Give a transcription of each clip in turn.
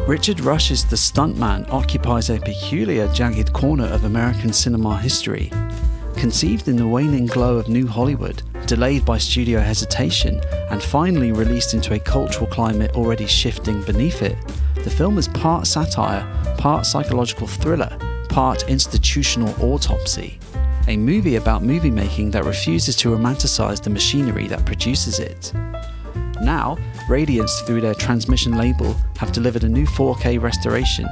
Richard Rush's The Stunt Man occupies a peculiar, jagged corner of American cinema history. Conceived in the waning glow of New Hollywood, delayed by studio hesitation, and finally released into a cultural climate already shifting beneath it, the film is part satire, part psychological thriller, part institutional autopsy. A movie about movie making that refuses to romanticize the machinery that produces it. Now, Radiance, through their transmission label, have delivered a new 4K restoration.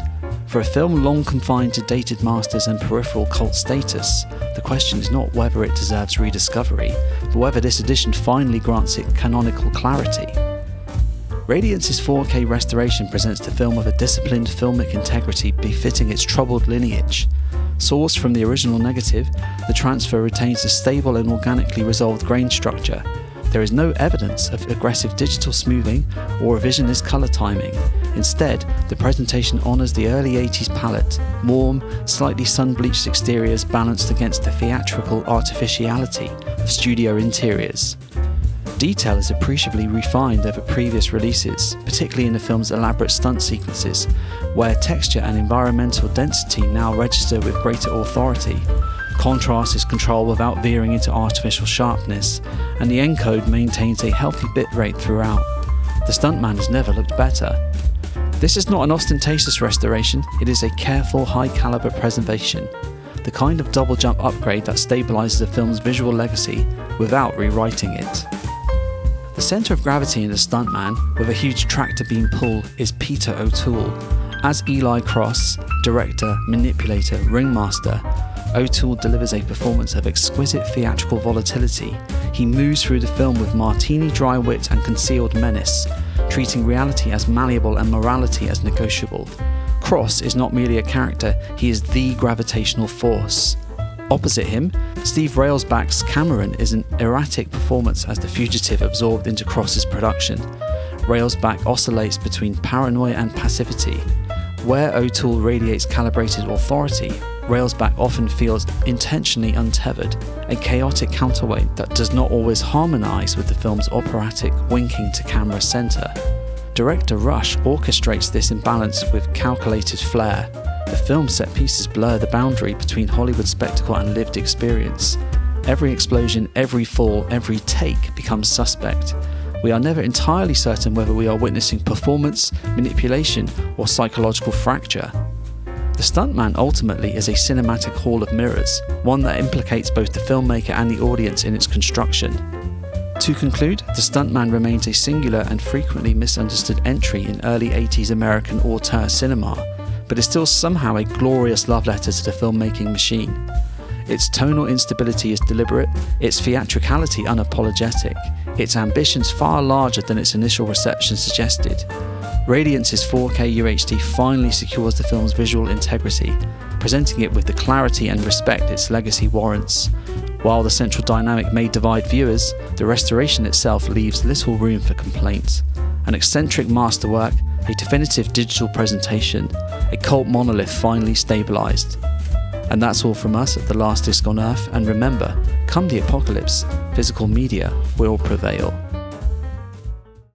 For a film long confined to dated masters and peripheral cult status, the question is not whether it deserves rediscovery, but whether this edition finally grants it canonical clarity. Radiance's 4K restoration presents the film with a disciplined filmic integrity befitting its troubled lineage. Sourced from the original negative, the transfer retains a stable and organically resolved grain structure. There is no evidence of aggressive digital smoothing or revisionist colour timing. Instead, the presentation honours the early-eighties palette, warm, slightly sun-bleached exteriors balanced against the theatrical artificiality of studio interiors. Detail is appreciably refined over previous releases, particularly in the film's elaborate stunt sequences, where texture and environmental density now register with greater authority. Contrast is controlled without veering into artificial sharpness, and the encode maintains a healthy bitrate throughout. The Stunt Man has never looked better. This is not an ostentatious restoration, it is a careful, high-caliber preservation, the kind of double-jump upgrade that stabilises a film's visual legacy without rewriting it. The centre of gravity in The Stunt Man, with a huge tractor beam pull, is Peter O'Toole. As Eli Cross, director, manipulator, ringmaster, O'Toole delivers a performance of exquisite theatrical volatility. He moves through the film with martini-dry wit and concealed menace, treating reality as malleable and morality as negotiable. Cross is not merely a character, he is the gravitational force. Opposite him, Steve Railsback's Cameron is an erratic performance as the fugitive absorbed into Cross's production. Railsback oscillates between paranoia and passivity. Where O'Toole radiates calibrated authority, Railsback often feels intentionally untethered, a chaotic counterweight that does not always harmonise with the film's operatic winking to camera centre. Director Rush orchestrates this imbalance with calculated flair. The film's set pieces blur the boundary between Hollywood spectacle and lived experience. Every explosion, every fall, every take becomes suspect. We are never entirely certain whether we are witnessing performance, manipulation, or psychological fracture. The Stunt Man ultimately is a cinematic hall of mirrors, one that implicates both the filmmaker and the audience in its construction. To conclude, The Stunt Man remains a singular and frequently misunderstood entry in early-eighties American auteur cinema, but is still somehow a glorious love letter to the filmmaking machine. Its tonal instability is deliberate, its theatricality unapologetic, its ambitions far larger than its initial reception suggested. Radiance's 4K UHD finally secures the film's visual integrity, presenting it with the clarity and respect its legacy warrants. While the central dynamic may divide viewers, the restoration itself leaves little room for complaint. An eccentric masterwork, a definitive digital presentation, a cult monolith finally stabilised. And that's all from us at The Last Disc on Earth, and remember, come the apocalypse, physical media will prevail.